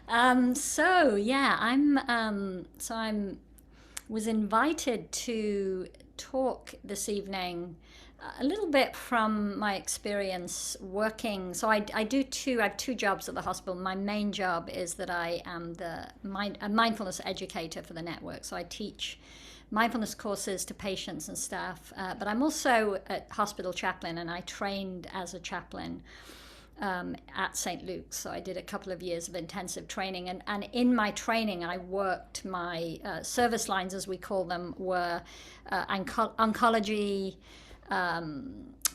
So yeah, I'm was invited to talk this evening a little bit from my experience working. I have two jobs at the hospital. My main job is that I am a mindfulness educator for the network. So I teach mindfulness courses to patients and staff. But I'm also a hospital chaplain, and I trained as a chaplain at St. Luke's. So I did a couple of years of intensive training. And in my training, I worked my service lines, as we call them, were oncology,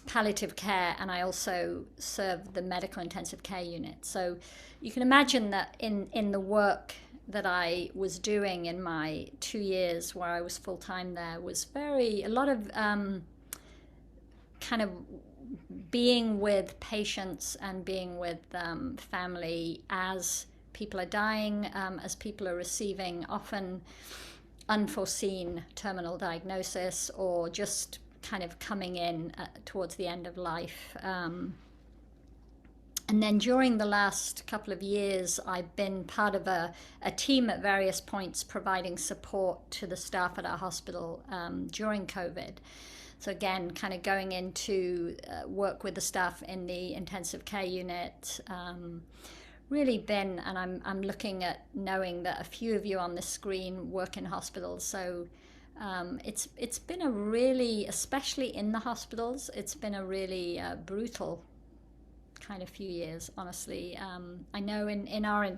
palliative care, and I also served the medical intensive care unit. So you can imagine that in the work that I was doing in my 2 years where I was full time there was a lot of kind of being with patients and being with family as people are dying, as people are receiving often unforeseen terminal diagnosis or just kind of coming in towards the end of life. And then during the last couple of years, I've been part of a team at various points providing support to the staff at our hospital during COVID. So again, kind of going into work with the staff in the intensive care unit. Really been, and I'm looking at knowing that a few of you on this screen work in hospitals. So it's been a really, especially in the hospitals, it's been a really brutal kind of few years, honestly. I know in our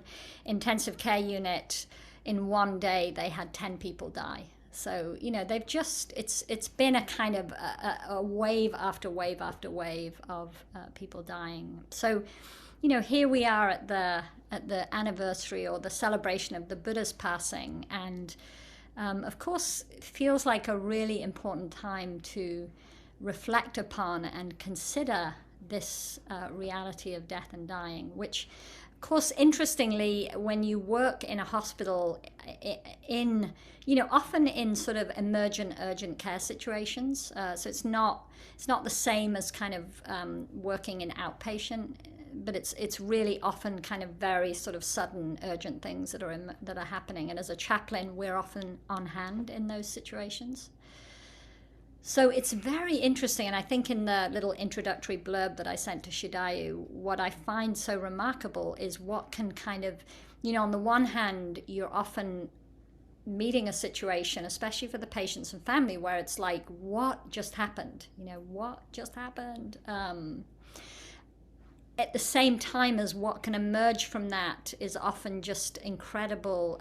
intensive care unit, in one day they had 10 people die. So, they've just, it's been a kind of a wave after wave after wave of people dying. So, here we are at the anniversary or the celebration of the Buddha's passing. And of course, it feels like a really important time to reflect upon and consider this reality of death and dying, which, of course, interestingly, when you work in a hospital, often in sort of emergent, urgent care situations, so it's not the same as kind of working in outpatient, but it's really often kind of very sort of sudden, urgent things that are happening. And as a chaplain, we're often on hand in those situations. So it's very interesting, and I think in the little introductory blurb that I sent to Shidayu, what I find so remarkable is what can kind of, on the one hand, you're often meeting a situation, especially for the patients and family, where it's like, what just happened? What just happened? At the same time as what can emerge from that is often just incredible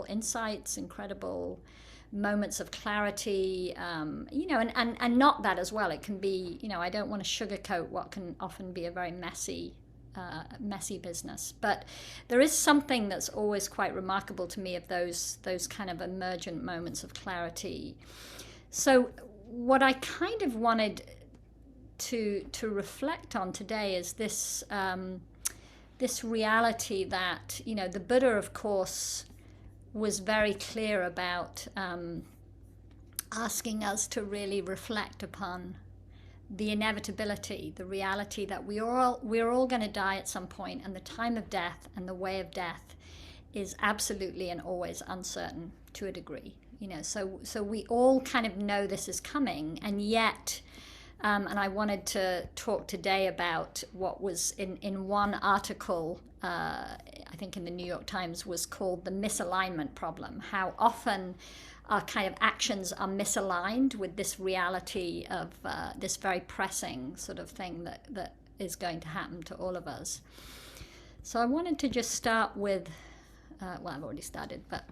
insights, incredible moments of clarity, and not that as well. It can be, I don't want to sugarcoat what can often be a very messy business. But there is something that's always quite remarkable to me of those kind of emergent moments of clarity. So what I kind of wanted to reflect on today is this reality that, the Buddha, of course, was very clear about asking us to really reflect upon the inevitability, the reality that we're all going to die at some point, and the time of death and the way of death is absolutely and always uncertain to a degree. So we all kind of know this is coming, and yet, and I wanted to talk today about what was in one article, I think in the New York Times, was called the misalignment problem. How often our kind of actions are misaligned with this reality of this very pressing sort of thing that is going to happen to all of us. So I wanted to just start with, I've already started, but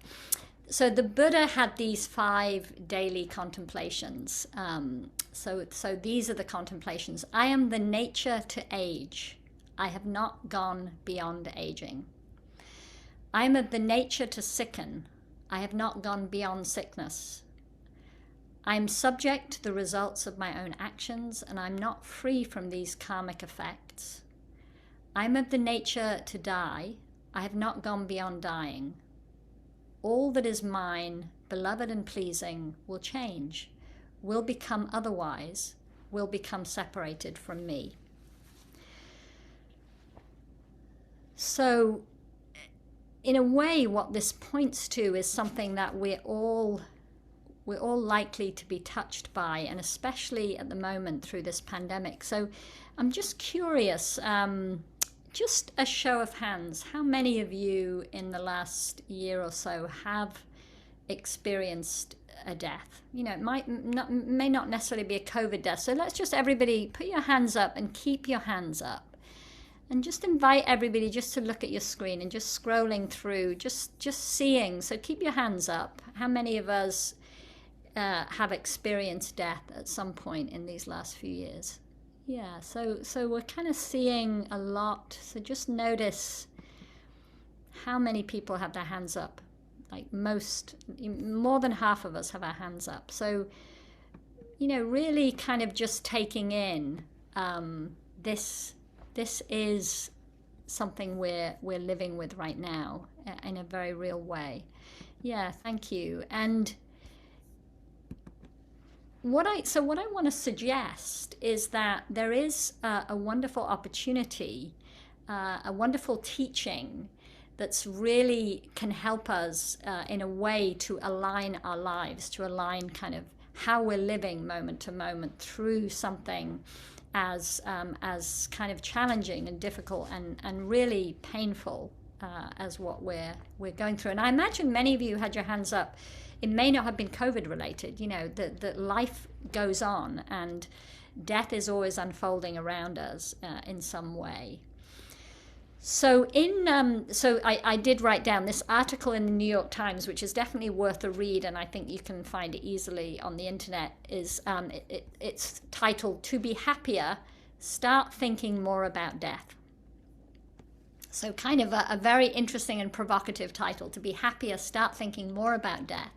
so the Buddha had these 5 daily contemplations. So these are the contemplations. I am the nature to age. I have not gone beyond aging. I am of the nature to sicken. I have not gone beyond sickness. I am subject to the results of my own actions, and I'm not free from these karmic effects. I am of the nature to die. I have not gone beyond dying. All that is mine, beloved and pleasing, will change, will become otherwise, will become separated from me. So in a way, what this points to is something that we're all likely to be touched by, and especially at the moment through this pandemic. So I'm just curious, just a show of hands, how many of you in the last year or so have experienced a death? You know, it may not necessarily be a COVID death. So let's just everybody put your hands up and keep your hands up. And just invite everybody just to look at your screen and just scrolling through, just seeing. So keep your hands up. How many of us have experienced death at some point in these last few years? Yeah, so we're kind of seeing a lot. So just notice how many people have their hands up. Like more than half of us have our hands up. So, you know, really kind of just taking in this is something we're living with right now in a very real way. Yeah, thank you. And what I want to suggest is that there is a wonderful opportunity, a wonderful teaching that's really can help us in a way to align our lives, to align kind of how we're living moment to moment through something as kind of challenging and difficult and really painful as what we're going through. And I imagine many of you had your hands up. It may not have been COVID related, you know, that life goes on and death is always unfolding around us in some way. So I did write down this article in the New York Times, which is definitely worth a read, and I think you can find it easily on the internet. It's titled "To Be Happier, Start Thinking More About Death." So kind of a very interesting and provocative title. To be happier, start thinking more about death.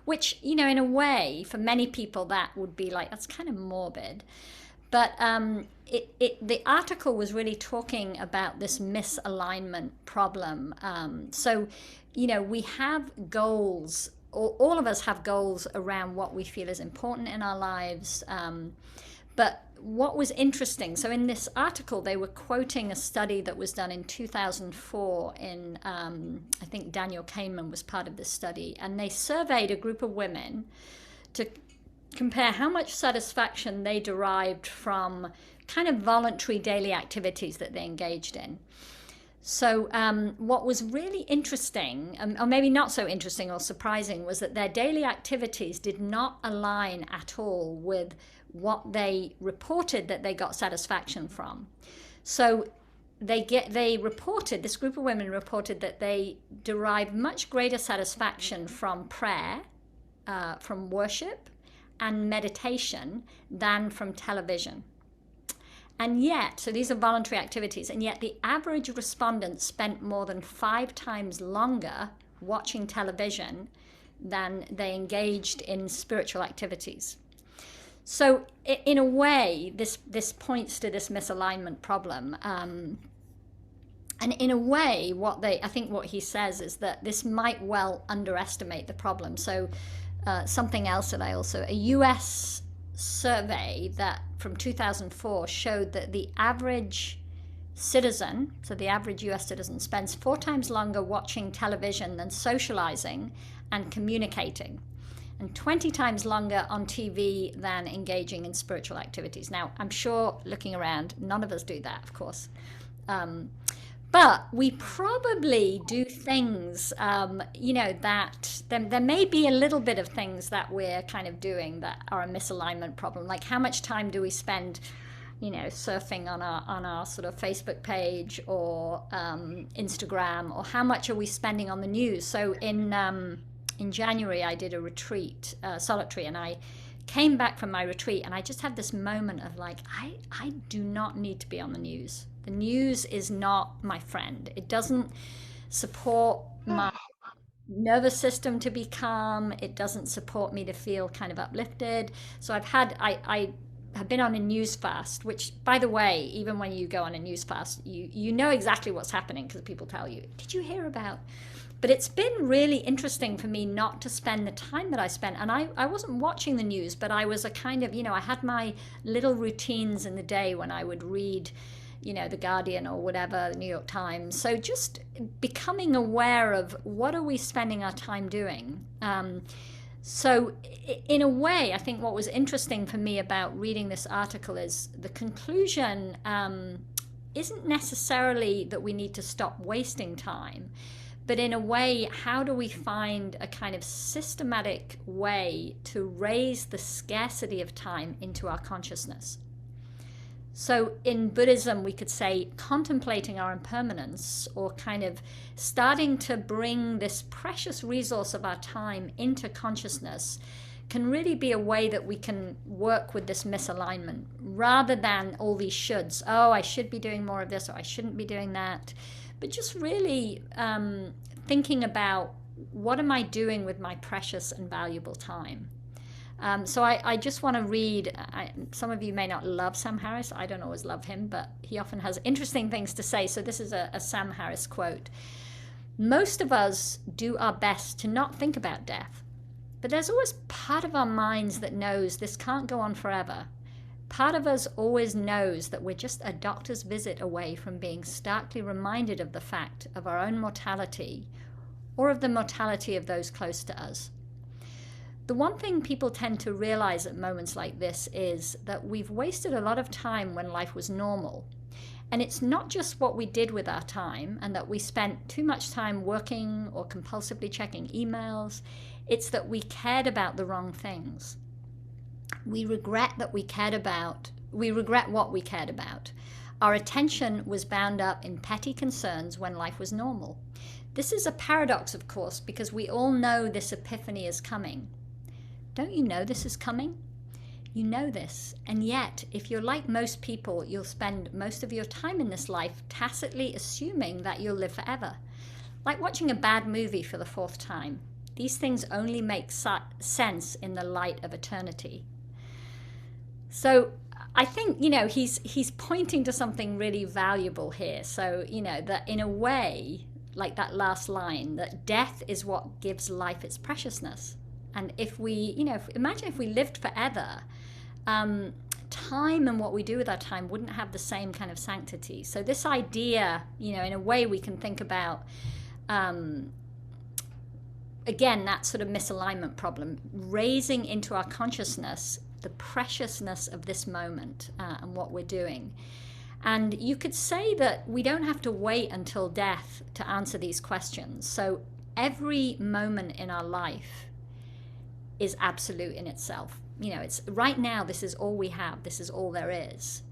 Which, you know, in a way, for many people, that would be like, that's kind of morbid. But the article was really talking about this misalignment problem. So, you know, we have goals, all of us have goals around what we feel is important in our lives. But what was interesting, so in this article, they were quoting a study that was done in 2004 in, I think Daniel Kahneman was part of this study, and they surveyed a group of women to compare how much satisfaction they derived from kind of voluntary daily activities that they engaged in. So what was really interesting, or maybe not so interesting or surprising, was that their daily activities did not align at all with what they reported that they got satisfaction from. So this group of women reported that they derived much greater satisfaction from prayer, from worship, and meditation than from television. And yet, so these are voluntary activities, and yet the average respondent spent more than 5 times longer watching television than they engaged in spiritual activities. So in a way, this points to this misalignment problem. And in a way, I think what he says is that this might well underestimate the problem. So something else that a US survey that from 2004 showed that the average citizen, so the average US citizen, spends 4 times longer watching television than socializing and communicating, and 20 times longer on TV than engaging in spiritual activities. Now, I'm sure looking around, none of us do that, of course. But we probably do things, you know, that there may be a little bit of things that we're kind of doing that are a misalignment problem. Like how much time do we spend, you know, surfing on our sort of Facebook page or Instagram, or how much are we spending on the news? So in January, I did a retreat, solitary, and I came back from my retreat and I just had this moment of like, I do not need to be on the news. The news is not my friend. It doesn't support my nervous system to be calm. It doesn't support me to feel kind of uplifted. So I have been on a news fast, which, by the way, even when you go on a news fast, you know exactly what's happening because people tell you, did you hear about? But it's been really interesting for me not to spend the time that I spent. And I wasn't watching the news, but I was a kind of, you know, I had my little routines in the day when I would read, The Guardian or whatever, the New York Times. So just becoming aware of what are we spending our time doing. So in a way, I think what was interesting for me about reading this article is the conclusion isn't necessarily that we need to stop wasting time, but in a way, how do we find a kind of systematic way to raise the scarcity of time into our consciousness? So in Buddhism, we could say contemplating our impermanence, or kind of starting to bring this precious resource of our time into consciousness, can really be a way that we can work with this misalignment, rather than all these shoulds. Oh, I should be doing more of this, or I shouldn't be doing that. But just really thinking about, what am I doing with my precious and valuable time? So I just want to read, some of you may not love Sam Harris. I don't always love him, but he often has interesting things to say. So this is a Sam Harris quote. Most of us do our best to not think about death, but there's always part of our minds that knows this can't go on forever. Part of us always knows that we're just a doctor's visit away from being starkly reminded of the fact of our own mortality, or of the mortality of those close to us. The one thing people tend to realize at moments like this is that we've wasted a lot of time when life was normal. And it's not just what we did with our time, and that we spent too much time working or compulsively checking emails. It's that we cared about the wrong things. We regret what we cared about. Our attention was bound up in petty concerns when life was normal. This is a paradox, of course, because we all know this epiphany is coming. Don't you know this is coming? You know this, and yet, if you're like most people, you'll spend most of your time in this life tacitly assuming that you'll live forever. Like watching a bad movie for the 4th time. These things only make sense in the light of eternity. So I think, he's pointing to something really valuable here. So, that in a way, like that last line, that death is what gives life its preciousness. And if we, imagine if we lived forever, time and what we do with our time wouldn't have the same kind of sanctity. So this idea, in a way we can think about, again, that sort of misalignment problem, raising into our consciousness the preciousness of this moment and what we're doing. And you could say that we don't have to wait until death to answer these questions. So every moment in our life is absolute in itself. It's right now, this is all we have, this is all there is.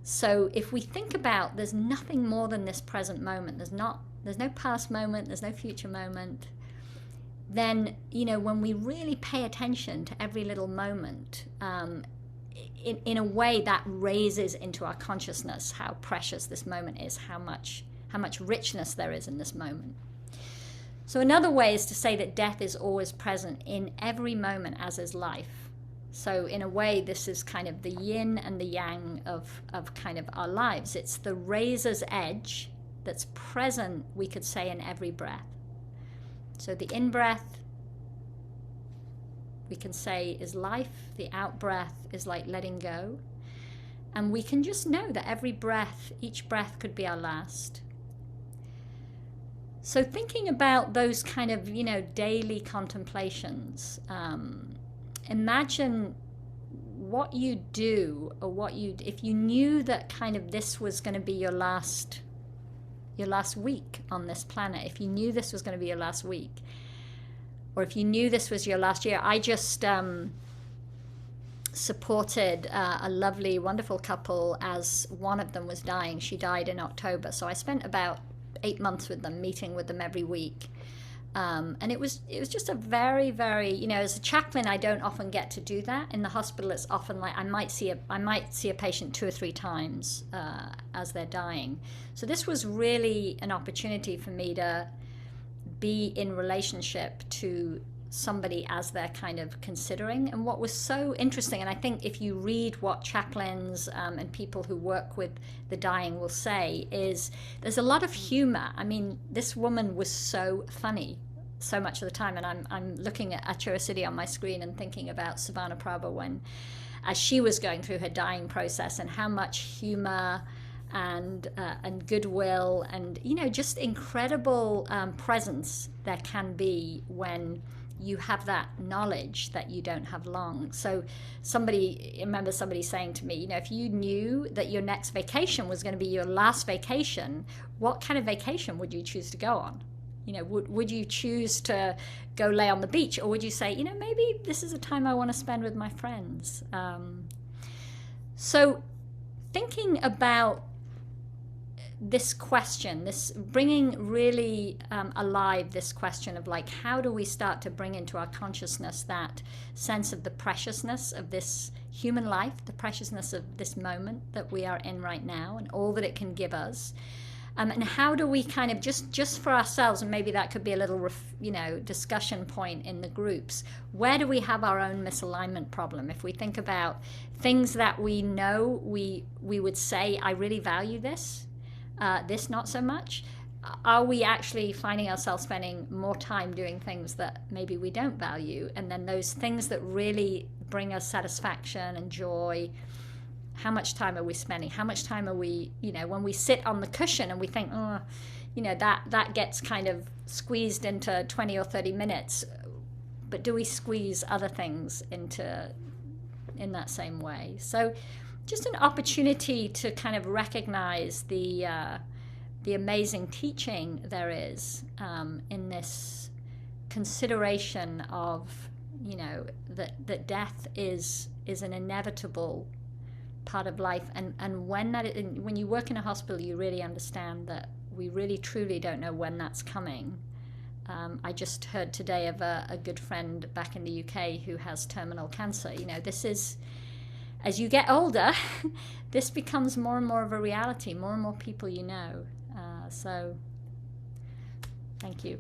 So if we think about, there's nothing more than this present moment, there's no past moment, there's no future moment, then, when we really pay attention to every little moment, in a way that raises into our consciousness how precious this moment is, how much richness there is in this moment. So another way is to say that death is always present in every moment, as is life. So in a way, this is kind of the yin and the yang of kind of our lives. It's the razor's edge that's present, we could say, in every breath. So the in-breath, we can say, is life. The out-breath is like letting go. And we can just know that every breath, each breath could be our last. So thinking about those kind of, daily contemplations, imagine what you do, or if you knew that kind of this was going to be your last week on this planet, if you knew this was going to be your last week, or if you knew this was your last year. I just supported a lovely, wonderful couple as one of them was dying. She died in October, so I spent about 8 months with them, meeting with them every week. And it was just a very, very, as a chaplain, I don't often get to do that. In the hospital, it's often like I might see a patient 2 or 3 times as they're dying. So this was really an opportunity for me to be in relationship to somebody as they're kind of considering. And what was so interesting, and I think if you read what chaplains and people who work with the dying will say, is there's a lot of humor. I mean, this woman was so funny so much of the time, and I'm looking at Achura Siddhi on my screen and thinking about Savannah Prabha as she was going through her dying process, and how much humor and goodwill, and just incredible presence there can be when you have that knowledge that you don't have long. So I remember somebody saying to me, if you knew that your next vacation was going to be your last vacation, what kind of vacation would you choose to go on? Would you choose to go lay on the beach, or would you say, maybe this is a time I want to spend with my friends? So thinking about this question, this bringing really alive this question of like, how do we start to bring into our consciousness that sense of the preciousness of this human life, the preciousness of this moment that we are in right now and all that it can give us. And how do we kind of just for ourselves, and maybe that could be a little discussion point in the groups, where do we have our own misalignment problem? If we think about things that we know, we would say, I really value this, this not so much. Are we actually finding ourselves spending more time doing things that maybe we don't value? And then those things that really bring us satisfaction and joy, how much time are we spending? How much time are we, when we sit on the cushion and we think, that gets kind of squeezed into 20 or 30 minutes, but do we squeeze other things in that same way? So just an opportunity to kind of recognize the amazing teaching there is in this consideration of, that death is an inevitable part of life, and when you work in a hospital, you really understand that we really truly don't know when that's coming. I just heard today of a good friend back in the UK who has terminal cancer. This is, as you get older, this becomes more and more of a reality, more and more people so thank you.